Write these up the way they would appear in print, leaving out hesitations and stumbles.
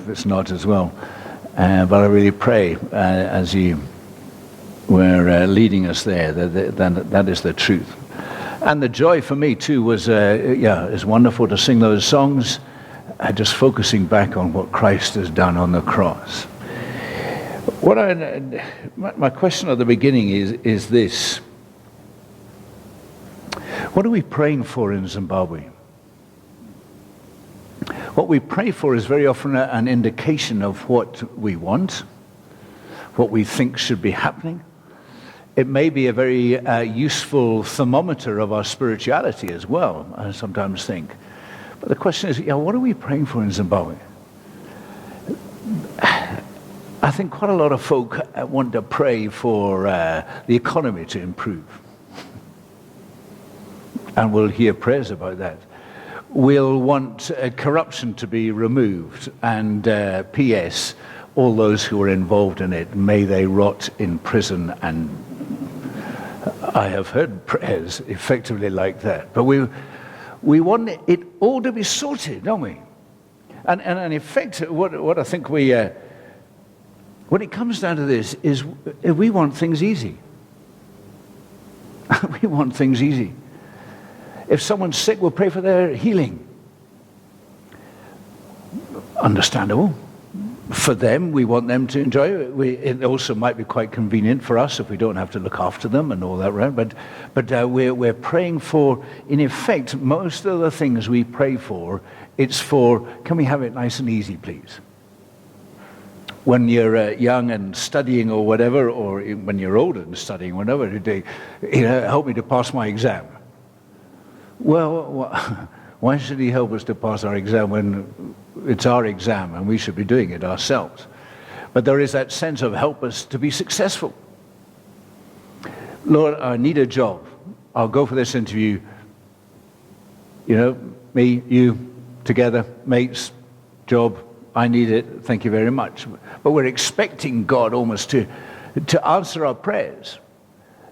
if it's not as well. But I really pray as you were leading us there, that is the truth. And the joy for me too was, it's wonderful to sing those songs, just focusing back on what Christ has done on the cross. My question at the beginning is this: what are we praying for in Zimbabwe? What we pray for is very often an indication of what we want, what we think should be happening. It may be a very useful thermometer of our spirituality as well, I sometimes think. But the question is, what are we praying for in Zimbabwe? I think quite a lot of folk want to pray for the economy to improve. And we'll hear prayers about that. We'll want corruption to be removed, and P.S., all those who are involved in it, may they rot in prison. And I have heard prayers effectively like that. But we want it all to be sorted, don't we? And in effect, what I think when it comes down to this is we want things easy. We want things easy. If someone's sick, we'll pray for their healing. Understandable. For them, we want them to enjoy it. It also might be quite convenient for us if we don't have to look after them and all that, right? But we're praying for, in effect, most of the things we pray for, it's for, can we have it nice and easy, please? When you're young and studying or whatever, or when you're older and studying, whatever, help me to pass my exam. Well, why should he help us to pass our exam when it's our exam and we should be doing it ourselves? But there is that sense of help us to be successful. Lord, I need a job. I'll go for this interview. Me, you, together, mates, job. I need it. Thank you very much. But we're expecting God almost to answer our prayers,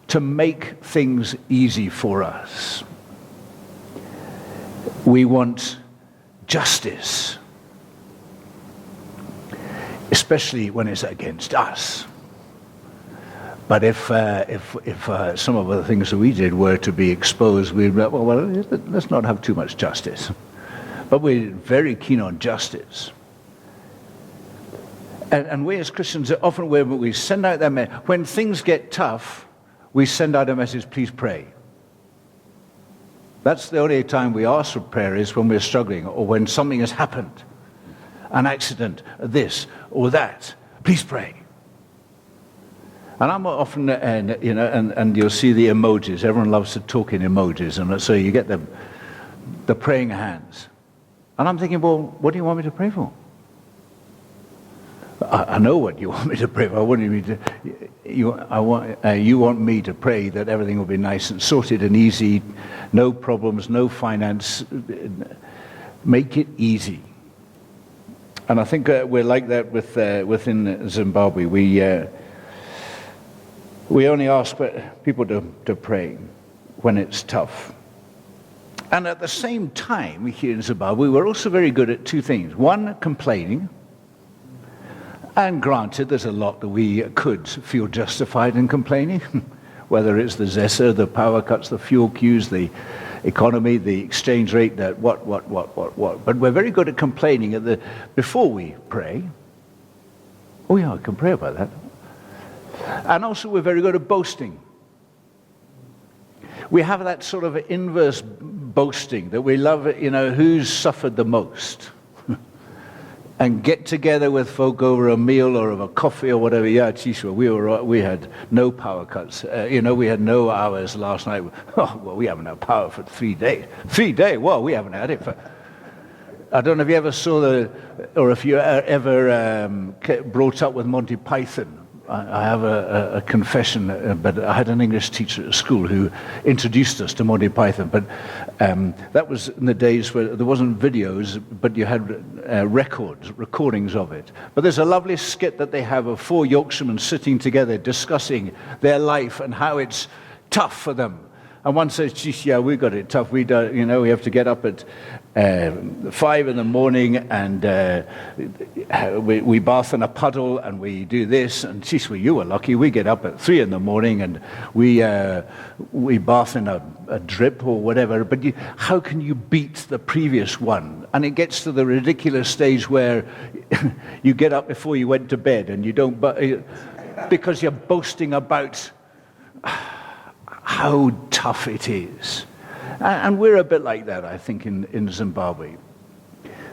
to make things easy for us. We want justice, especially when it's against us. But if some of the things that we did were to be exposed, we'd be, well, let's not have too much justice. But we're very keen on justice. And we as Christians, often when we send out that message, when things get tough, we send out a message, please pray. That's the only time we ask for prayer, is when we're struggling or when something has happened, an accident, this or that. Please pray. And I'm often, and you'll see the emojis. Everyone loves to talk in emojis, and so you get the praying hands. And I'm thinking, well, what do you want me to pray for? I know what you want me to pray for. You want me to pray that everything will be nice and sorted and easy, no problems, no finance. Make it easy. And I think we're like that within Zimbabwe. We only ask people to pray when it's tough. And at the same time, here in Zimbabwe, we're also very good at two things. One, complaining. And granted, there's a lot that we could feel justified in complaining, whether it's the ZESA, the power cuts, the fuel queues, the economy, the exchange rate, that what. But we're very good at complaining before we pray. Oh yeah, I can pray about that. And also we're very good at boasting. We have that sort of inverse boasting that we love, who's suffered the most. And get together with folk over a meal or over coffee or whatever. Yeah, Chiswa, we had no power cuts. We had no hours last night. Oh, well, we haven't had power for 3 days. 3 days? Well, we haven't had it for... I don't know if you ever saw or if you ever brought up with Monty Python. I have a confession, but I had an English teacher at school who introduced us to Monty Python. But that was in the days where there wasn't videos, but you had recordings of it. But there's a lovely skit that they have of 4 Yorkshiremen sitting together discussing their life and how it's tough for them. And one says, geez, yeah, we got it tough. We don't, we have to get up at 5 in the morning and we bath in a puddle and we do this. And geez, well, you were lucky. We get up at 3 in the morning and we bath in a drip or whatever. But how can you beat the previous one? And it gets to the ridiculous stage where you get up before you went to bed and you don't, because you're boasting about how tough it is. And we're a bit like that, I think, in Zimbabwe.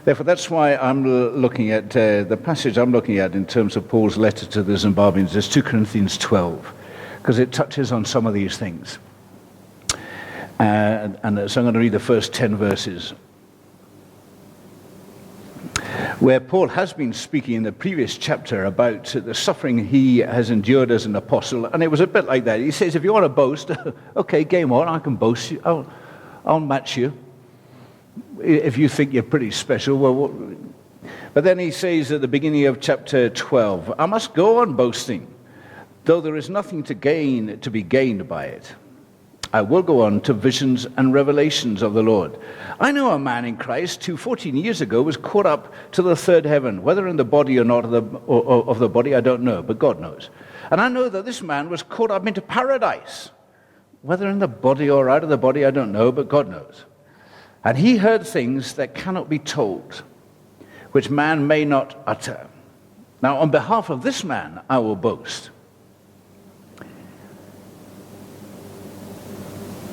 Therefore, that's why I'm looking at the passage I'm looking at in terms of Paul's letter to the Zimbabweans is 2 Corinthians 12, because it touches on some of these things. So I'm going to read the first 10 verses, where Paul has been speaking in the previous chapter about the suffering he has endured as an apostle, and it was a bit like that. He says, if you want to boast, okay, game on, I can boast you. I'll match you. If you think you're pretty special, well, but then he says at the beginning of chapter 12, I must go on boasting, though there is nothing to be gained by it. I will go on to visions and revelations of the Lord. I know a man in Christ who 14 years ago was caught up to the third heaven, whether in the body or not of the body, I don't know, but God knows. And I know that this man was caught up into paradise, whether in the body or out of the body, I don't know, but God knows. And he heard things that cannot be told, which man may not utter. Now, on behalf of this man, I will boast.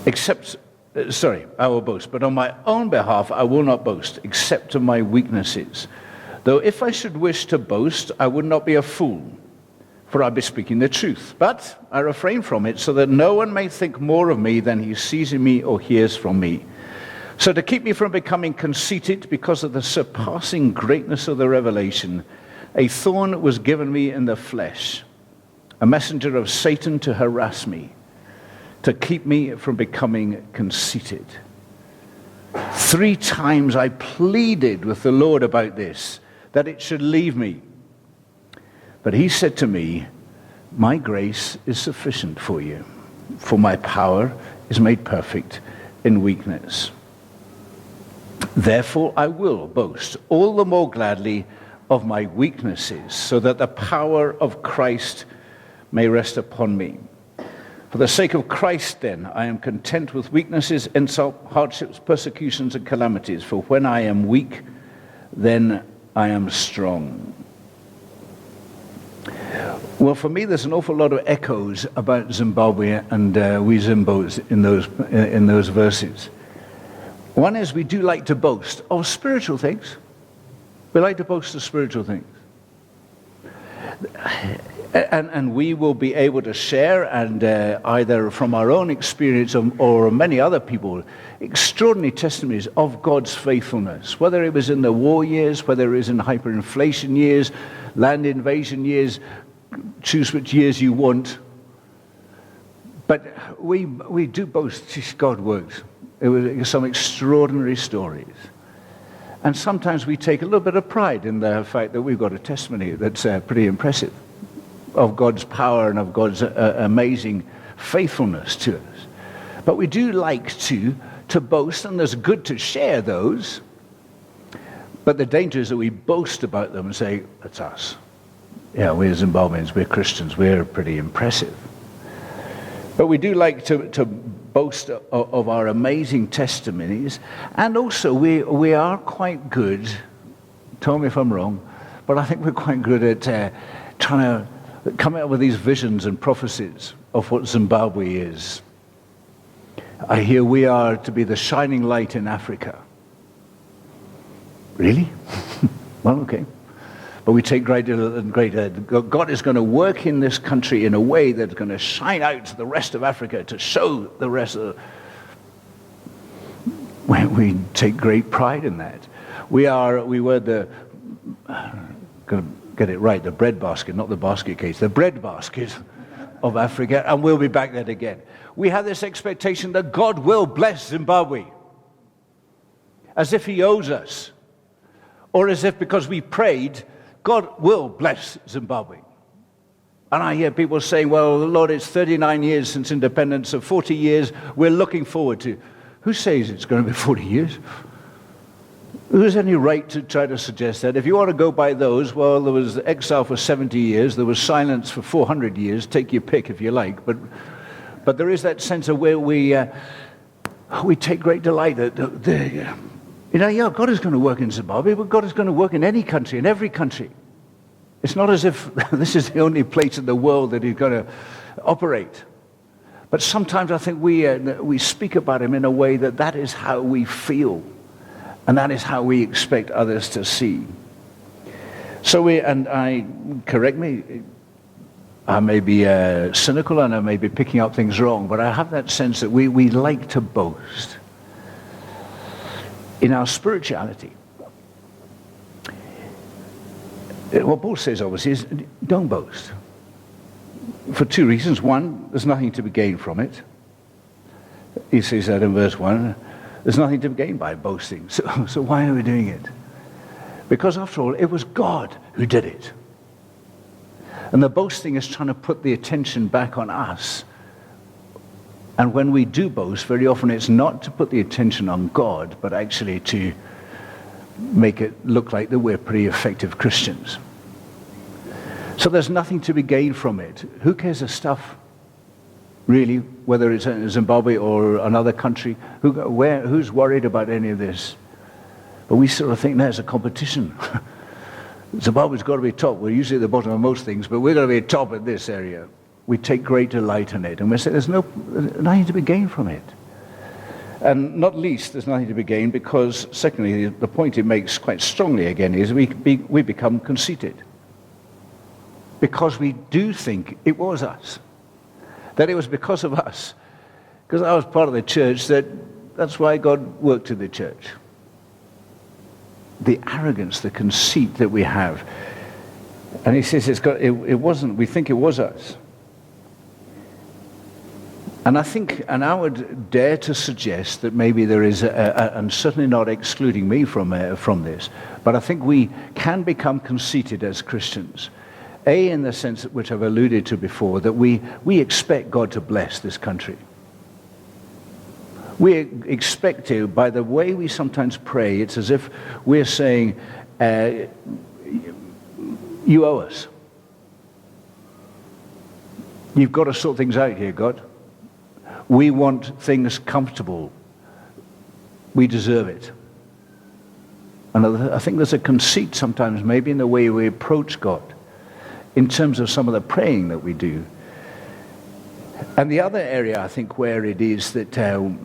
I will boast, but on my own behalf I will not boast, except of my weaknesses. Though if I should wish to boast, I would not be a fool, for I'd be speaking the truth. But I refrain from it, so that no one may think more of me than he sees in me or hears from me. So to keep me from becoming conceited because of the surpassing greatness of the revelation, a thorn was given me in the flesh, a messenger of Satan to harass me, to keep me from becoming conceited. 3 times I pleaded with the Lord about this, that it should leave me. But he said to me, my grace is sufficient for you, for my power is made perfect in weakness. Therefore I will boast all the more gladly of my weaknesses, so that the power of Christ may rest upon me. For the sake of Christ, then, I am content with weaknesses, insult, hardships, persecutions, and calamities. For when I am weak, then I am strong. Well, for me, there's an awful lot of echoes about Zimbabwe and we Zimbos in those verses. One is we do like to boast of spiritual things. We like to boast of spiritual things. And we will be able to share, and either from our own experience or many other people, extraordinary testimonies of God's faithfulness, whether it was in the war years, whether it was in hyperinflation years, land invasion years, choose which years you want. But we do boast, God works. It was some extraordinary stories. And sometimes we take a little bit of pride in the fact that we've got a testimony that's pretty impressive, of God's power and of God's amazing faithfulness to us. But we do like to boast, and there's good to share those. But the danger is that we boast about them and say, that's us. Yeah, we're Zimbabweans, we're Christians, we're pretty impressive. But we do like to boast of our amazing testimonies, and also we are quite good, tell me if I'm wrong, but I think we're quite good at trying to come out with these visions and prophecies of what Zimbabwe is. I hear we are to be the shining light in Africa. Really? Well, okay. But we take greater. God is going to work in this country in a way that's going to shine out to the rest of Africa, to show the rest of we take great pride in that. We were the, get it right, the bread basket, not the basket case, the bread basket of Africa, and we'll be back there again. We have this expectation that God will bless Zimbabwe, as if he owes us, or as if because we prayed, God will bless Zimbabwe. And I hear people saying, well, Lord, it's 39 years since independence, so 40 years we're looking forward to. Who says it's going to be 40 years? Who has any right to try to suggest that? If you want to go by those, well, there was exile for 70 years, there was silence for 400 years, take your pick if you like. But there is that sense of where we take great delight that, God is going to work in Zimbabwe, but God is going to work in any country, in every country. It's not as if this is the only place in the world that he's going to operate. But sometimes I think we speak about him in a way that is how we feel. And that is how we expect others to see. So correct me, I may be cynical and I may be picking up things wrong, but I have that sense that we like to boast in our spirituality. What Paul says, obviously, is don't boast. For two reasons. One, there's nothing to be gained from it. He says that in verse 1. There's nothing to be gained by boasting. So why are we doing it? Because after all, it was God who did it. And the boasting is trying to put the attention back on us. And when we do boast, very often it's not to put the attention on God, but actually to make it look like that we're pretty effective Christians. So there's nothing to be gained from it. Who cares the stuff, really, whether it's in Zimbabwe or another country? Who's worried about any of this? But we sort of think there's a competition. Zimbabwe's got to be top. We're usually at the bottom of most things, but we're going to be top in this area. We take great delight in it. And we say there's nothing to be gained from it. And not least, there's nothing to be gained because, secondly, the point it makes quite strongly again is we become conceited. Because we do think it was us. That it was because of us. Because I was part of the church, that's why God worked in the church. The arrogance, the conceit that we have. And he says it wasn't, we think it was us. And I would dare to suggest that maybe there is, and certainly not excluding me from this, but I think we can become conceited as Christians. In the sense which I've alluded to before, that we expect God to bless this country. We expect to, by the way we sometimes pray, it's as if we're saying, you owe us. You've got to sort things out here, God. We want things comfortable. We deserve it. And I think there's a conceit sometimes, maybe in the way we approach God, in terms of some of the praying that we do. And the other area, I think, where it is that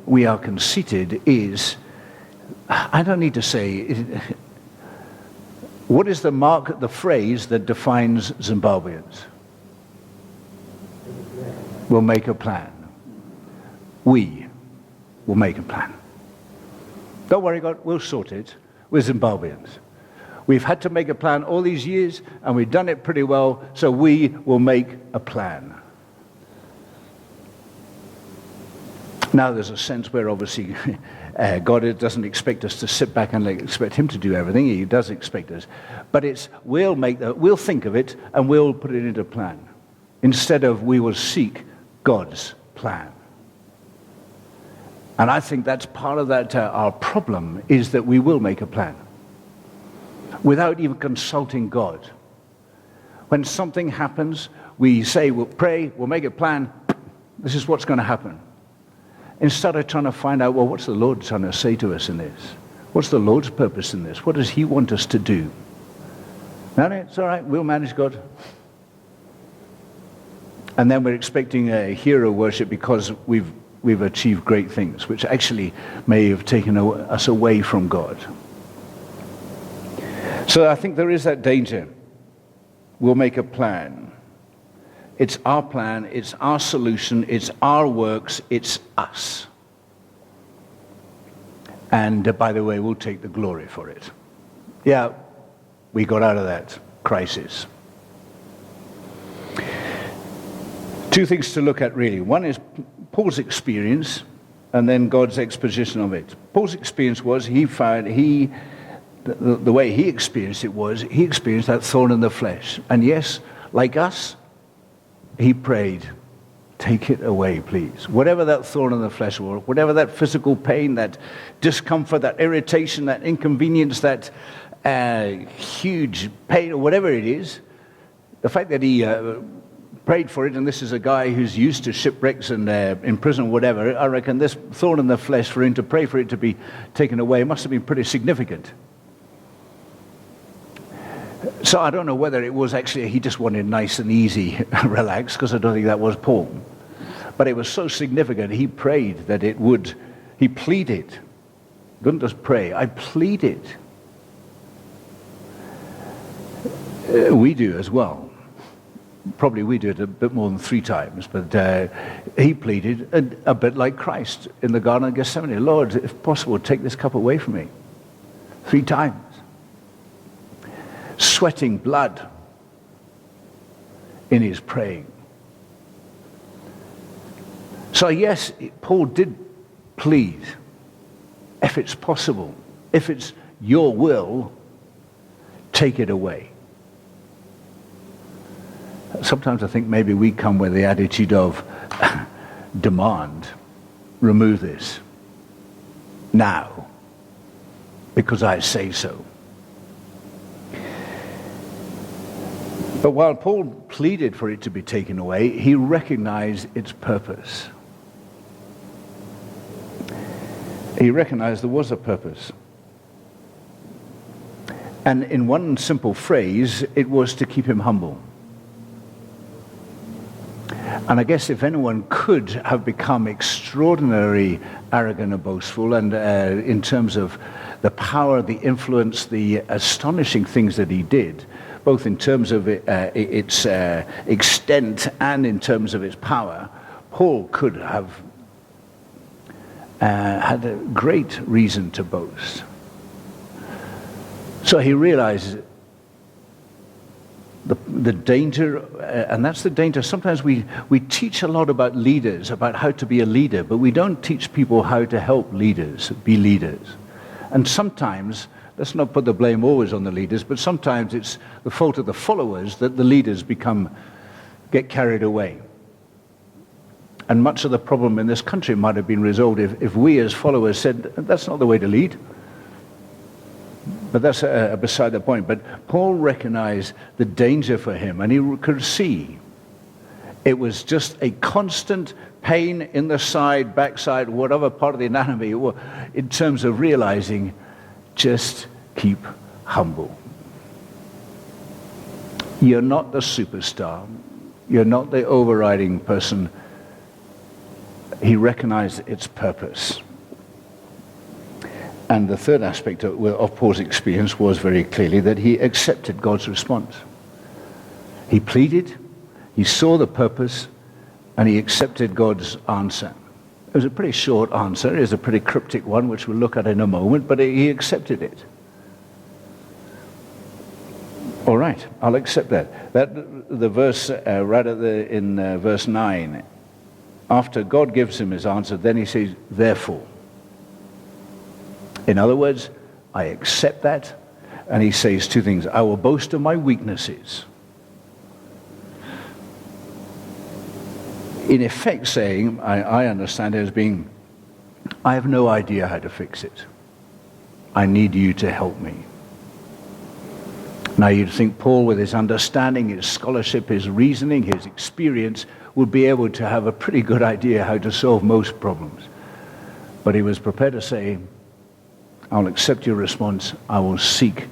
we are conceited is, I don't need to say, what is the phrase that defines Zimbabweans? We'll make a plan. We will make a plan. Don't worry, God, we'll sort it. We're Zimbabweans. We've had to make a plan all these years, and we've done it pretty well, so we will make a plan. Now, there's a sense where obviously God doesn't expect us to sit back and expect him to do everything. He does expect us. But we'll think of it, and we'll put it into plan. Instead of we will seek God's plan. And I think that's part of that, our problem, is that we will make a plan. Without even consulting God. When something happens, we say, we'll pray, we'll make a plan, this is what's going to happen. Instead of trying to find out, well, what's the Lord trying to say to us in this? What's the Lord's purpose in this? What does he want us to do? No, it's all right, we'll manage, God. And then we're expecting a hero worship because we've achieved great things, which actually may have taken us away from God. So I think there is that danger. We'll make a plan. It's our plan, it's our solution, it's our works, it's us. And by the way, we'll take the glory for it. Yeah, we got out of that crisis. Two things to look at really. One is Paul's experience and then God's exposition of it. Paul's experience was the way he experienced it was, he experienced that thorn in the flesh. And yes, like us, he prayed, take it away, please. Whatever that thorn in the flesh was, whatever that physical pain, that discomfort, that irritation, that inconvenience, that huge pain, or whatever it is, the fact that he prayed for it, and this is a guy who's used to shipwrecks and in prison or whatever, I reckon this thorn in the flesh, for him to pray for it to be taken away, must have been pretty significant. So I don't know whether it was actually he just wanted nice and easy, relax, because I don't think that was Paul. But it was so significant, he prayed that it would, he pleaded. Didn't just pray, I pleaded. We do as well. Probably we do it a bit more than 3 times, but he pleaded a bit like Christ in the Garden of Gethsemane. Lord, if possible, take this cup away from me. 3 times. Sweating blood in his praying. So yes, Paul did plead, if it's possible, if it's your will, take it away. Sometimes I think maybe we come with the attitude of demand, remove this now, because I say so. But while Paul pleaded for it to be taken away, he recognized its purpose. He recognized there was a purpose. And in one simple phrase, it was to keep him humble. And I guess if anyone could have become extraordinarily arrogant and boastful, and in terms of the power, the influence, the astonishing things that he did, both in terms of its extent and in terms of its power, Paul could have had a great reason to boast. So he realized the danger, and that's the danger. Sometimes we teach a lot about leaders, about how to be a leader, but we don't teach people how to help leaders be leaders. And sometimes, let's not put the blame always on the leaders, but sometimes it's the fault of the followers that the leaders get carried away. And much of the problem in this country might have been resolved if we as followers said, that's not the way to lead. But that's beside the point. But Paul recognized the danger for him, and he could see it was just a constant pain in the side, backside, whatever part of the anatomy, in terms of realizing, just keep humble. You're not the superstar. You're not the overriding person. He recognized its purpose. And the third aspect of Paul's experience was very clearly that he accepted God's response. He pleaded, he saw the purpose, and he accepted God's answer. It was a pretty short answer. It was a pretty cryptic one, which we'll look at in a moment, but he accepted it. All right, I'll accept that. The verse in verse 9, after God gives him his answer, then he says, therefore. In other words, I accept that, and he says 2 things. I will boast of my weaknesses. In effect saying, I understand it as being, I have no idea how to fix it. I need you to help me. Now you'd think Paul, with his understanding, his scholarship, his reasoning, his experience, would be able to have a pretty good idea how to solve most problems. But he was prepared to say, I'll accept your response. I will seek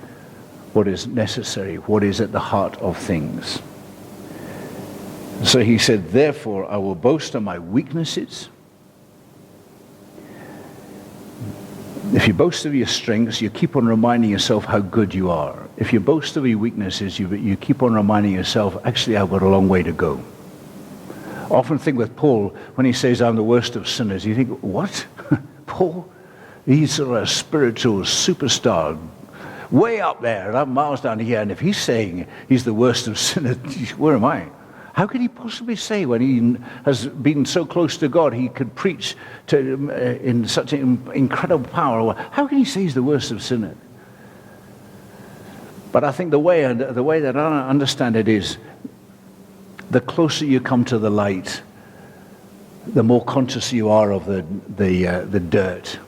what is necessary, what is at the heart of things. So he said, therefore, I will boast of my weaknesses. If you boast of your strengths, you keep on reminding yourself how good you are. If you boast of your weaknesses, you keep on reminding yourself, actually, I've got a long way to go. I often think with Paul, when he says, I'm the worst of sinners, you think, what? Paul? He's sort of a spiritual superstar, way up there, and I'm miles down here. And if he's saying he's the worst of sinners, where am I? How could he possibly say, when he has been so close to God, he could preach in such incredible power? How can he say he's the worst of sinners? But I think the way that I understand it is, the closer you come to the light, the more conscious you are of the dirt.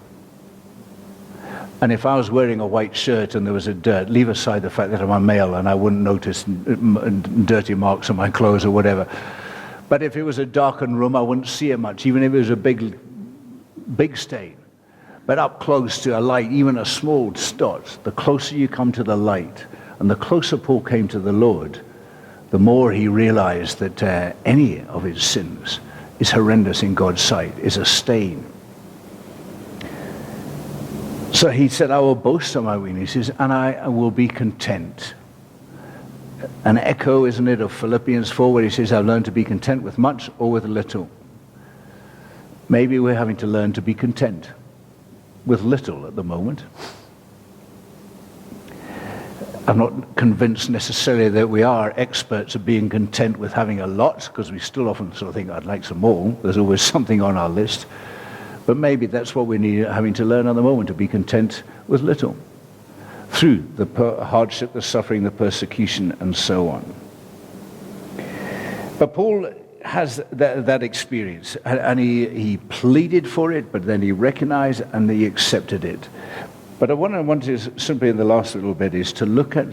And if I was wearing a white shirt and there was a dirt, leave aside the fact that I'm a male and I wouldn't notice dirty marks on my clothes or whatever. But if it was a darkened room, I wouldn't see it much, even if it was a big stain. But up close to a light, even a small dot, the closer you come to the light, and the closer Paul came to the Lord, the more he realized that any of his sins is horrendous in God's sight, is a stain. So he said, I will boast of my weaknesses and I will be content. An echo, isn't it, of Philippians 4, where he says, I've learned to be content with much or with little. Maybe we're having to learn to be content with little at the moment. I'm not convinced necessarily that we are experts at being content with having a lot, because we still often sort of think, I'd like some more. There's always something on our list. But maybe that's what we need having to learn at the moment, to be content with little, through the hardship, the suffering, the persecution, and so on. But Paul has that experience, and he pleaded for it, but then he recognized and he accepted it. But what I want to simply in the last little bit is to look at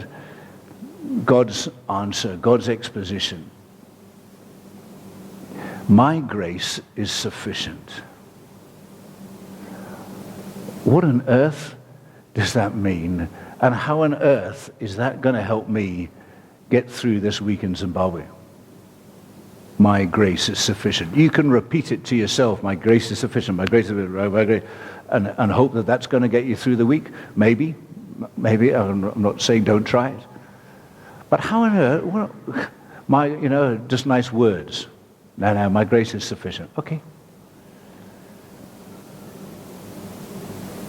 God's answer, God's exposition. My grace is sufficient. What on earth does that mean? And how on earth is that going to help me get through this week in Zimbabwe? My grace is sufficient. You can repeat it to yourself. My grace is sufficient. My grace is sufficient. My grace, and hope that that's going to get you through the week. Maybe. I'm not saying don't try it. But how on earth? Just nice words. No, my grace is sufficient. Okay.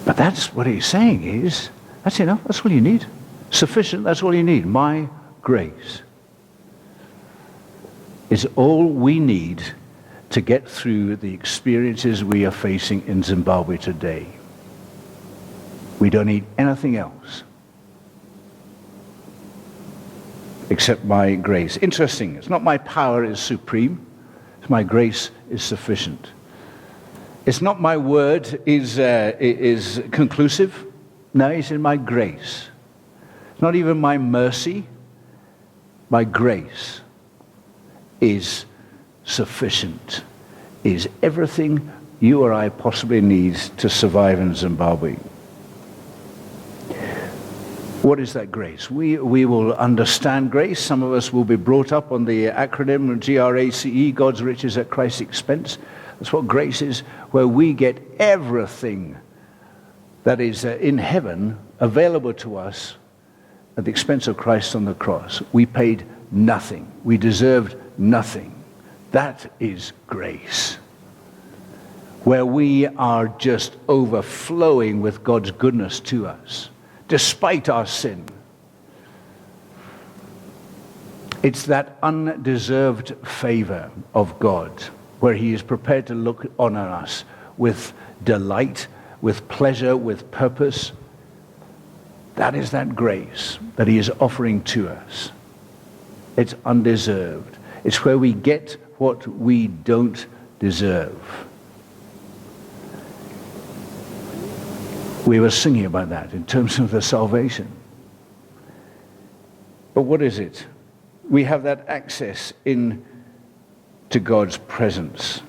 But that's what he's saying is, that's enough, that's all you need. Sufficient, that's all you need. My grace is all we need to get through the experiences we are facing in Zimbabwe today. We don't need anything else except my grace. Interesting, it's not my power is supreme, it's my grace is sufficient. It's not my word is conclusive. No, it's in my grace. It's not even my mercy. My grace is sufficient. Is everything you or I possibly need to survive in Zimbabwe. What is that grace? We will understand grace. Some of us will be brought up on the acronym GRACE, God's riches at Christ's expense. That's what grace is, where we get everything that is in heaven available to us at the expense of Christ on the cross. We paid nothing. We deserved nothing. That is grace, where we are just overflowing with God's goodness to us, despite our sin. It's that undeserved favor of God, where he is prepared to look on us with delight, with pleasure, with purpose. That is that grace that he is offering to us. It's undeserved. It's where we get what we don't deserve. We were singing about that in terms of the salvation. But what is it? We have that access in to God's presence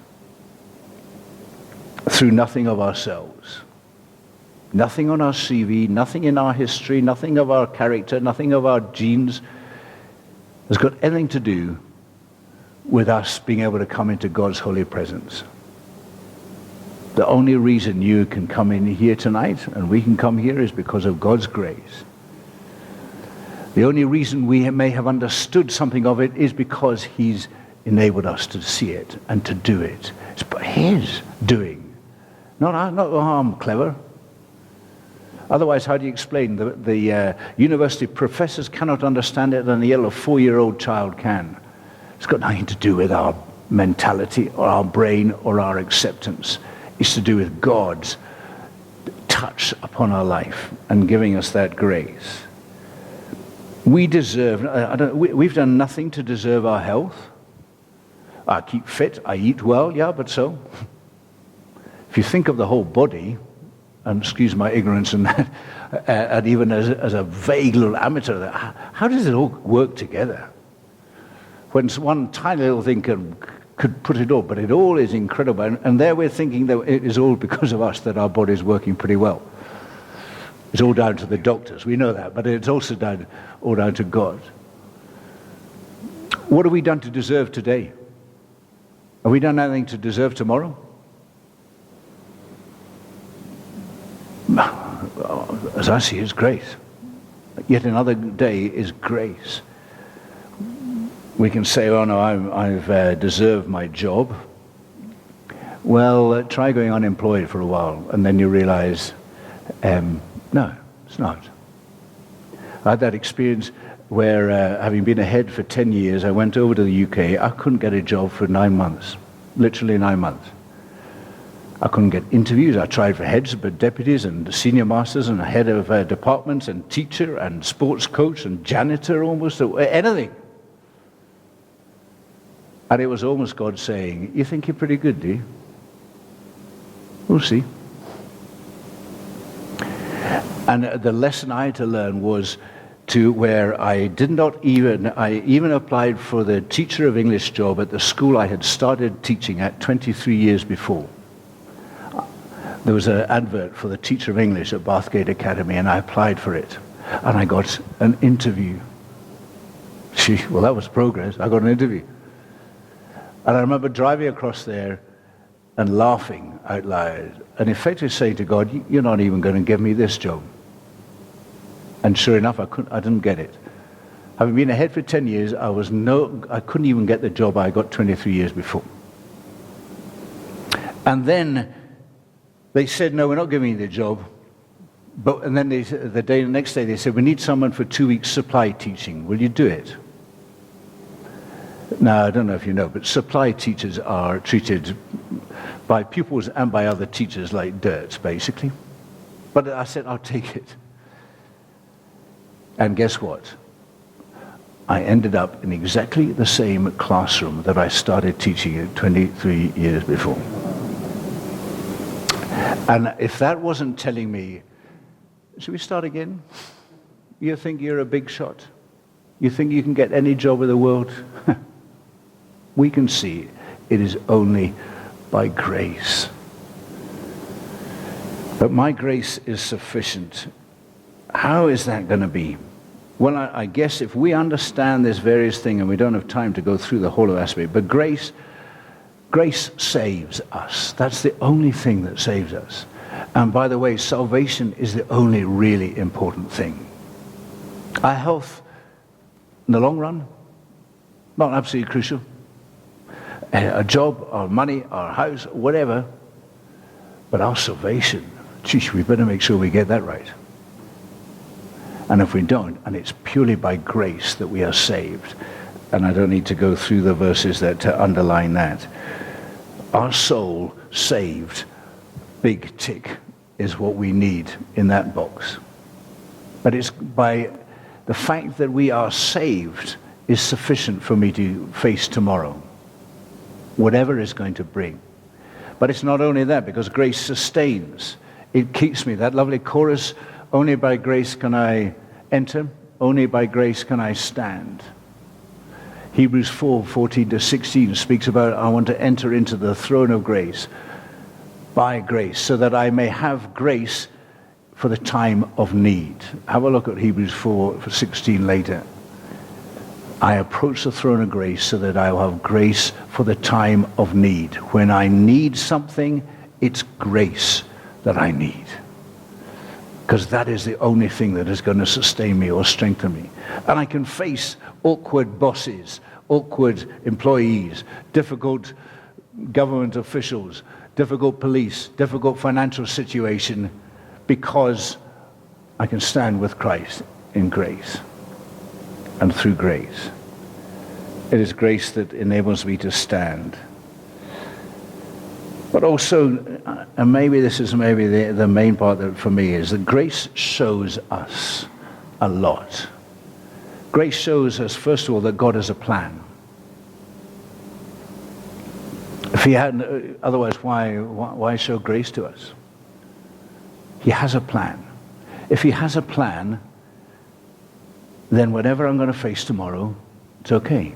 through nothing of ourselves. Nothing on our CV, nothing in our history, nothing of our character, nothing of our genes has got anything to do with us being able to come into God's holy presence. The only reason you can come in here tonight and we can come here is because of God's grace. The only reason we may have understood something of it is because he's enabled us to see it and to do it. It's by his doing. Not I'm clever. Otherwise, how do you explain the university professors cannot understand it and the little 4-year-old child can? It's got nothing to do with our mentality or our brain or our acceptance. It's to do with God's touch upon our life and giving us that grace. We deserve, we've done nothing to deserve our health. I keep fit, I eat well, yeah, but so? If you think of the whole body, and excuse my ignorance in that, and even as a vague little amateur, how does it all work together? When one tiny little thing could put it all, but it all is incredible. And there we're thinking that it is all because of us that our body is working pretty well. It's all down to the doctors, we know that, but it's also all down to God. What have we done to deserve today? Have we done anything to deserve tomorrow? As I see, it's grace. Yet another day is grace. We can say, oh no, I've deserved my job. Well, try going unemployed for a while, and then you realize, no, it's not. I had that experience where, having been ahead for 10 years, I went over to the UK. I couldn't get a job for 9 months, literally 9 months. I couldn't get interviews. I tried for heads, but deputies and senior masters and head of departments and teacher and sports coach and janitor, almost anything. And it was almost God saying, you think you're pretty good, do you? We'll see. And the lesson I had to learn was to where I even applied for the teacher of English job at the school I had started teaching at 23 years before. There was an advert for the teacher of English at Bathgate Academy, and I applied for it. And I got an interview. Well, that was progress. I got an interview. And I remember driving across there and laughing out loud, and effectively saying to God, you're not even going to give me this job. And sure enough, I didn't get it. Having been ahead for 10 years, I couldn't even get the job I got 23 years before. And then they said, no, we're not giving you the job. And then the next day they said, we need someone for 2 weeks supply teaching. Will you do it? Now, I don't know if you know, but supply teachers are treated by pupils and by other teachers like dirt, basically. But I said, I'll take it. And guess what? I ended up in exactly the same classroom that I started teaching in 23 years before. And if that wasn't telling me, should we start again? You think you're a big shot? You think you can get any job in the world? We can see it is only by grace. But my grace is sufficient. How is that going to be? Well, I guess if we understand this various thing, and we don't have time to go through the whole of aspect, but grace saves us. That's the only thing that saves us. And by the way, salvation is the only really important thing. Our health, in the long run, not absolutely crucial. A job, our money, our house, whatever. But our salvation, we better make sure we get that right. And if we don't, and it's purely by grace that we are saved, and I don't need to go through the verses that underline that, our soul saved, big tick, is what we need in that box. But it's by the fact that we are saved is sufficient for me to face tomorrow, whatever is going to bring. But it's not only that, because grace sustains. It keeps me. That lovely chorus, only by grace can I enter, only by grace can I stand. Hebrews 4:14-16 speaks about, I want to enter into the throne of grace by grace, so that I may have grace for the time of need. Have a look at Hebrews 4:16 later. I approach the throne of grace so that I will have grace for the time of need. When I need something, it's grace that I need. Because that is the only thing that is going to sustain me or strengthen me. And I can face awkward bosses, awkward employees, difficult government officials, difficult police, difficult financial situation, because I can stand with Christ in grace and through grace. It is grace that enables me to stand. But also, and maybe this is the main part that for me, is that grace shows us a lot. Grace shows us, first of all, that God has a plan. If he hadn't, otherwise, why show grace to us? He has a plan. If he has a plan, then whatever I'm going to face tomorrow, it's okay.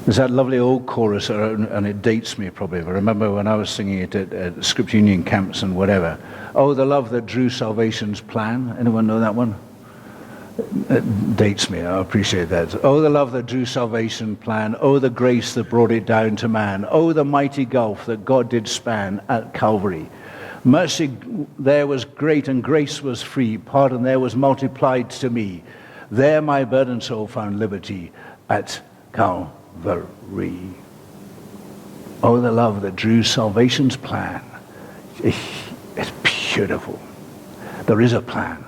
There's that lovely old chorus, and it dates me probably. I remember when I was singing it at Scripture Union camps and whatever. Oh, the love that drew salvation's plan. Anyone know that one? It dates me. I appreciate that. Oh, the love that drew salvation plan. Oh, the grace that brought it down to man. Oh, the mighty gulf that God did span at Calvary. Mercy there was great and grace was free. Pardon there was multiplied to me. There my burdened soul found liberty at Calvary. Oh, the love that drew salvation's plan. It's beautiful. There is a plan.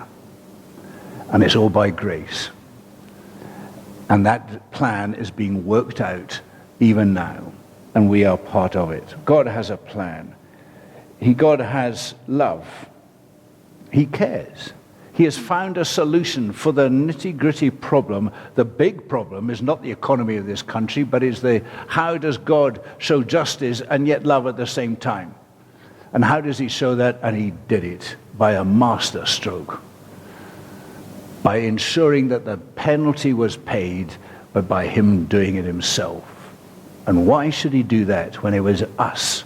And it's all by grace. And that plan is being worked out even now. And we are part of it. God has a plan. God has love. He cares. He has found a solution for the nitty-gritty problem. The big problem is not the economy of this country, but is how does God show justice and yet love at the same time? And how does he show that? And he did it by a master stroke. By ensuring that the penalty was paid, but by him doing it himself. And why should he do that when it was us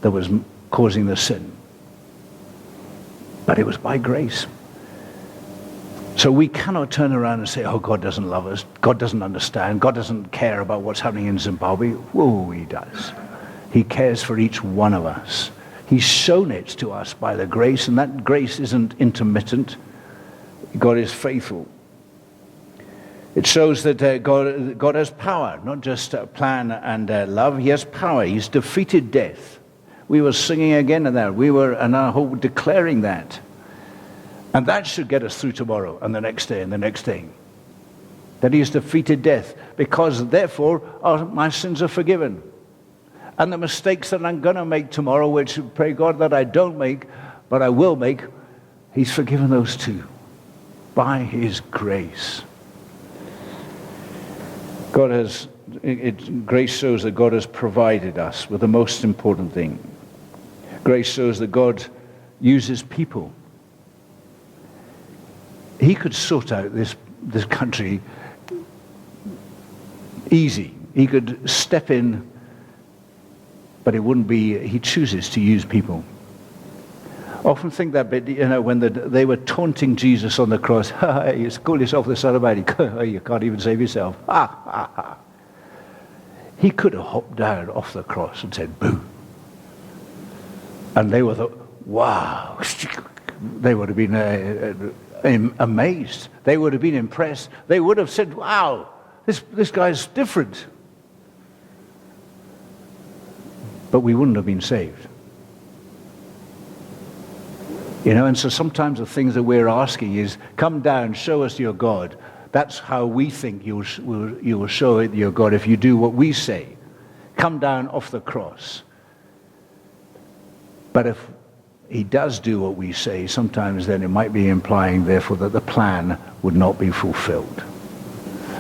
that was causing the sin? But it was by grace. So we cannot turn around and say, oh, God doesn't love us, God doesn't understand, God doesn't care about what's happening in Zimbabwe. Whoa, he does. He cares for each one of us. He's shown it to us by the grace, and that grace isn't intermittent. God is faithful. It shows that God has power, not just plan and love. He has power. He's defeated death. We were singing again in that. We were declaring that. And that should get us through tomorrow and the next day and the next day. That he has defeated death, because therefore my sins are forgiven. And the mistakes that I'm going to make tomorrow, which pray God that I don't make, but I will make, he's forgiven those too. By his grace. Grace shows that God has provided us with the most important thing. Grace shows that God uses people. He could sort out this country easy. He could step in, but it wouldn't be, he chooses to use people. Often think that bit, when they were taunting Jesus on the cross. You call yourself the Son of Man. You can't even save yourself. He could have hopped down off the cross and said, boo. And they would have thought, wow. They would have been amazed. They would have been impressed. They would have said, wow, this guy's different. But we wouldn't have been saved. And so sometimes the things that we're asking is, come down, show us your God. That's how we think you will show it your God if you do what we say. Come down off the cross. But if he does do what we say, sometimes then it might be implying, therefore, that the plan would not be fulfilled.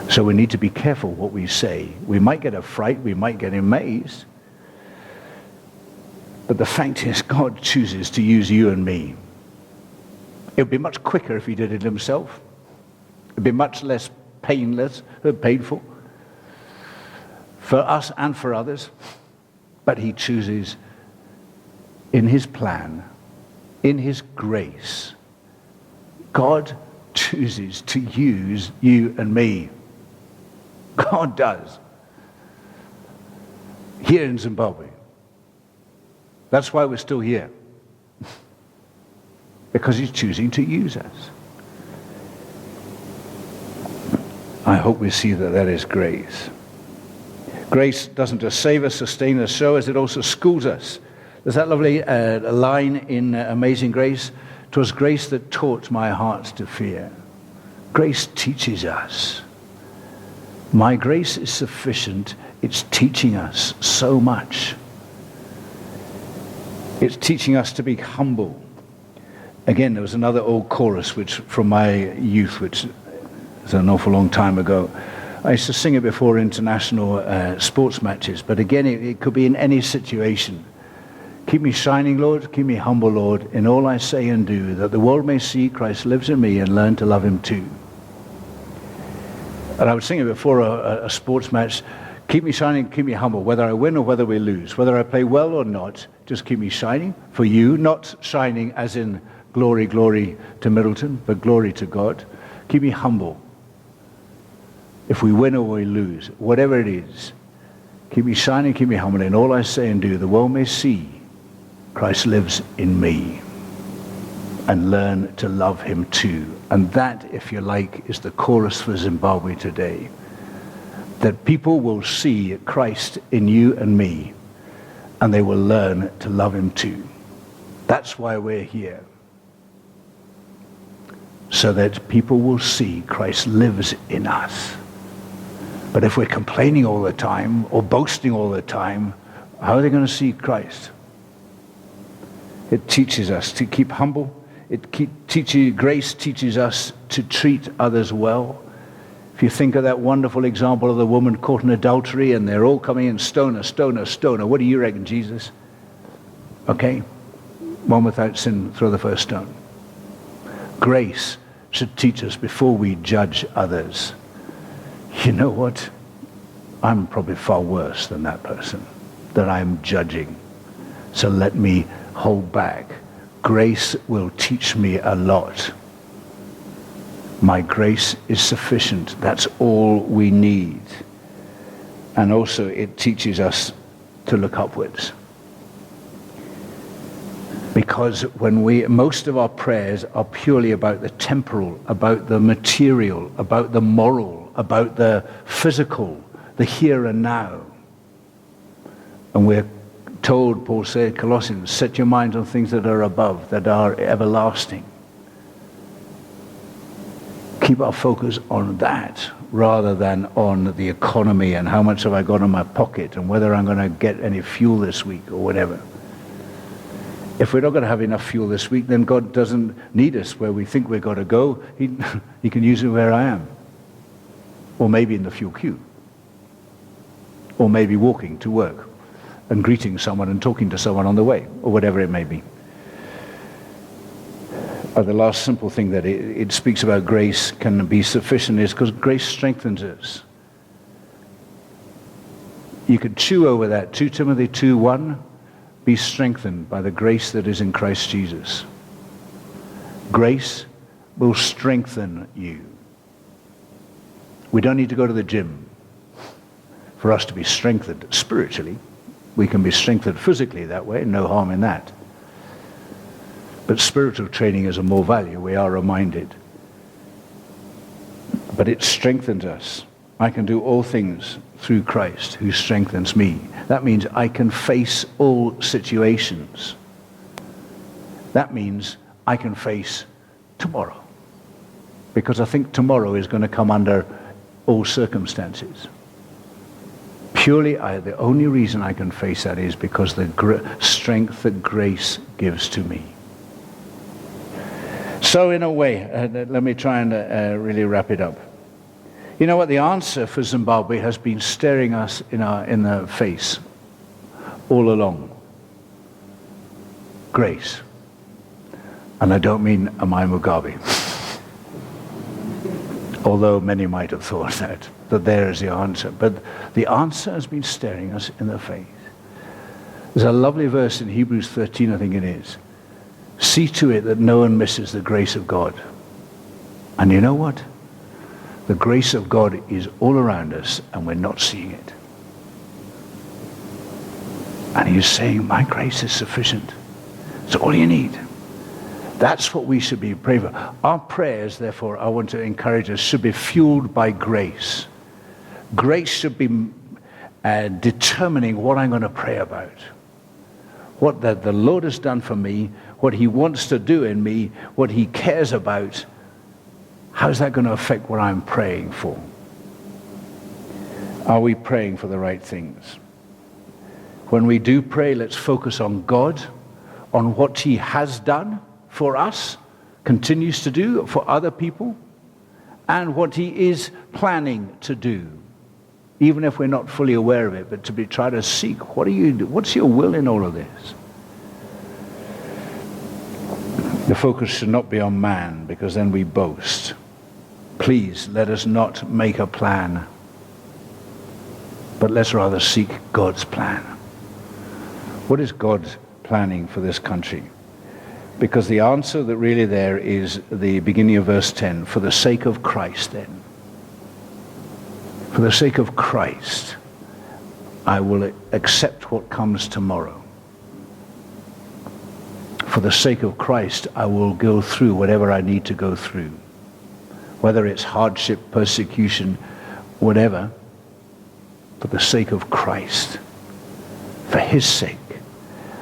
So we need to be careful what we say. We might get a fright, we might get amazed. But the fact is, God chooses to use you and me. It would be much quicker if he did it himself. It would be much less painful for us and for others. But he chooses, in his plan, in his grace, God chooses to use you and me. God does. Here in Zimbabwe. That's why we're still here. Because he's choosing to use us. I hope we see that is grace. Grace doesn't just save us, sustain us, show us, it also schools us. There's that lovely line in Amazing Grace. 'Twas grace that taught my heart to fear. Grace teaches us. My grace is sufficient. It's teaching us so much. It's teaching us to be humble. Again, there was another old chorus which from my youth, which is an awful long time ago. I used to sing it before international sports matches, but again, it could be in any situation. Keep me shining, Lord. Keep me humble, Lord, in all I say and do, that the world may see Christ lives in me and learn to love him too. And I would sing it before a sports match. Keep me shining, keep me humble, whether I win or whether we lose, whether I play well or not, just keep me shining for you, not shining as in glory, glory to Middleton, but glory to God. Keep me humble. If we win or we lose, whatever it is, keep me shining, keep me humble in all I say and do. The world may see Christ lives in me and learn to love him too. And that, if you like, is the chorus for Zimbabwe today. That people will see Christ in you and me, and they will learn to love him too. That's why we're here. So that people will see Christ lives in us. But if we're complaining all the time or boasting all the time, how are they going to see Christ? It teaches us to keep humble. Grace teaches us to treat others well. If you think of that wonderful example of the woman caught in adultery and they're all coming in, stone her, stone her, stone her. What do you reckon, Jesus? Okay, one without sin, throw the first stone. Grace should teach us before we judge others. You know what? I'm probably far worse than that person that I'm judging. So let me hold back. Grace will teach me a lot. My grace is sufficient. That's all we need. And also it teaches us to look upwards. Because most of our prayers are purely about the temporal, about the material, about the moral, about the physical, the here and now. And we're told, Paul said, Colossians, set your minds on things that are above, that are everlasting. Keep our focus on that rather than on the economy and how much have I got in my pocket and whether I'm going to get any fuel this week or whatever. If we're not going to have enough fuel this week, then God doesn't need us where we think we've got to go. He can use me where I am. Or maybe in the fuel queue. Or maybe walking to work and greeting someone and talking to someone on the way, or whatever it may be. The last simple thing that it speaks about grace can be sufficient is because grace strengthens us. You could chew over that. 2 Timothy 2:1, be strengthened by the grace that is in Christ Jesus. Grace will strengthen you. We don't need to go to the gym for us to be strengthened spiritually. We can be strengthened physically that way, no harm in that. But spiritual training is of more value, we are reminded. But it strengthens us. I can do all things through Christ who strengthens me. That means I can face all situations. That means I can face tomorrow. Because I think tomorrow is going to come under all circumstances. Purely, the only reason I can face that is because the strength that grace gives to me. So in a way, let me try and really wrap it up. You know what? The answer for Zimbabwe has been staring us in the face all along. Grace. And I don't mean Amai Mugabe. Although many might have thought that there is the answer. But the answer has been staring us in the face. There's a lovely verse in Hebrews 13, I think it is. See to it that no one misses the grace of God. And you know what? The grace of God is all around us and we're not seeing it. And he's saying, my grace is sufficient. It's all you need. That's what we should be praying for. Our prayers, therefore, I want to encourage us, should be fueled by grace. Grace should be determining what I'm going to pray about. What the Lord has done for me, what he wants to do in me, what he cares about. How's that going to affect what I'm praying for? Are we praying for the right things? When we do pray, let's focus on God, on what he has done for us, continues to do for other people, and what he is planning to do, even if we're not fully aware of it, but to try to seek, what's your will in all of this? The focus should not be on man, because then we boast. Please let us not make a plan, but let's rather seek God's plan. What is God planning for this country? Because the answer that really there is the beginning of verse 10, for the sake of Christ then. For the sake of Christ, I will accept what comes tomorrow. For the sake of Christ, I will go through whatever I need to go through. Whether it's hardship, persecution, whatever. For the sake of Christ. For his sake.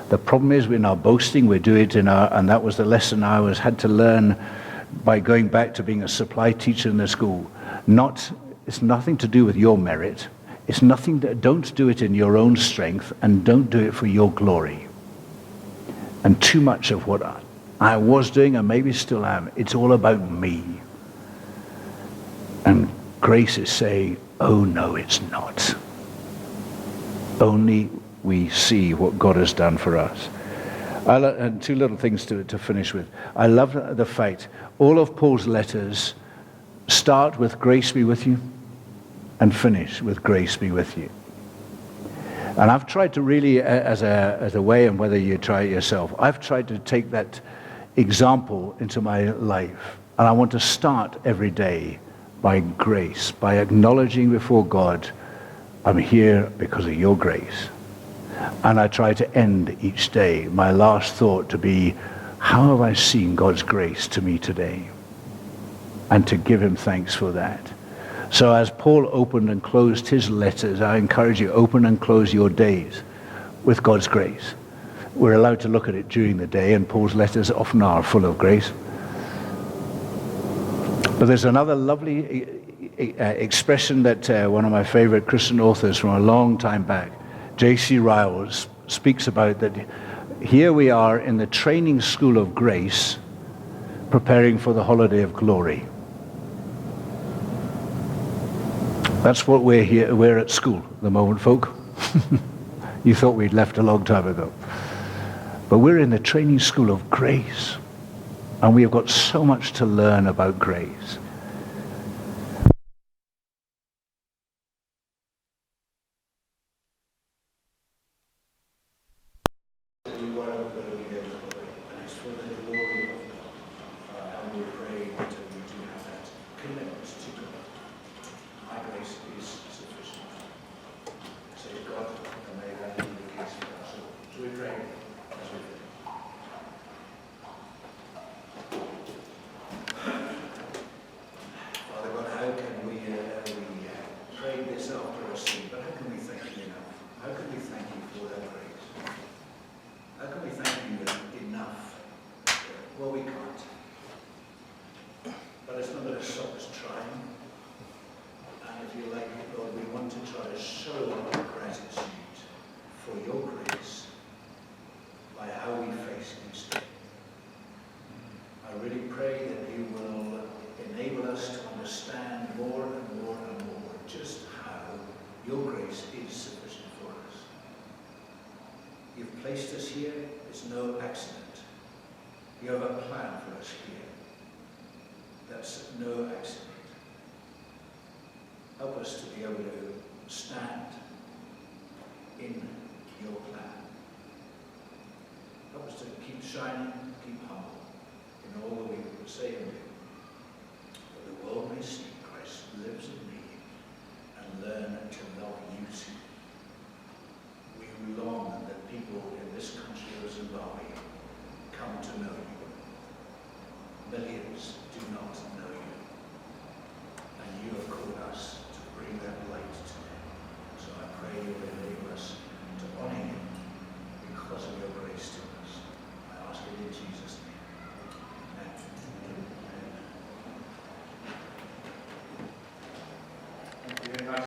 The problem is in our boasting, we do it and that was the lesson I had to learn by going back to being a supply teacher in the school. It's nothing to do with your merit. Don't do it in your own strength, and don't do it for your glory. And too much of what I was doing, and maybe still am, it's all about me. And grace is saying, oh no, it's not. Only we see what God has done for us. And two little things to finish with. I love the fact all of Paul's letters start with grace be with you and finish with grace be with you. And I've tried to really, as a way, and whether you try it yourself, I've tried to take that example into my life. And I want to start every day by grace, by acknowledging before God, I'm here because of your grace. And I try to end each day, my last thought to be, how have I seen God's grace to me today? And to give him thanks for that. So as Paul opened and closed his letters, I encourage you, open and close your days with God's grace. We're allowed to look at it during the day, and Paul's letters often are full of grace. But there's another lovely expression that one of my favorite Christian authors from a long time back, J.C. Ryle, speaks about, that here we are in the training school of grace, preparing for the holiday of glory. That's what we're at school at the moment, folk. You thought we'd left a long time ago. But we're in the training school of grace. And we have got so much to learn about grace. You've placed us here, it's no accident. You have a plan for us here. That's no accident. Help us to be able to stand in your plan. Help us to keep shining, keep humble in all that we say and do.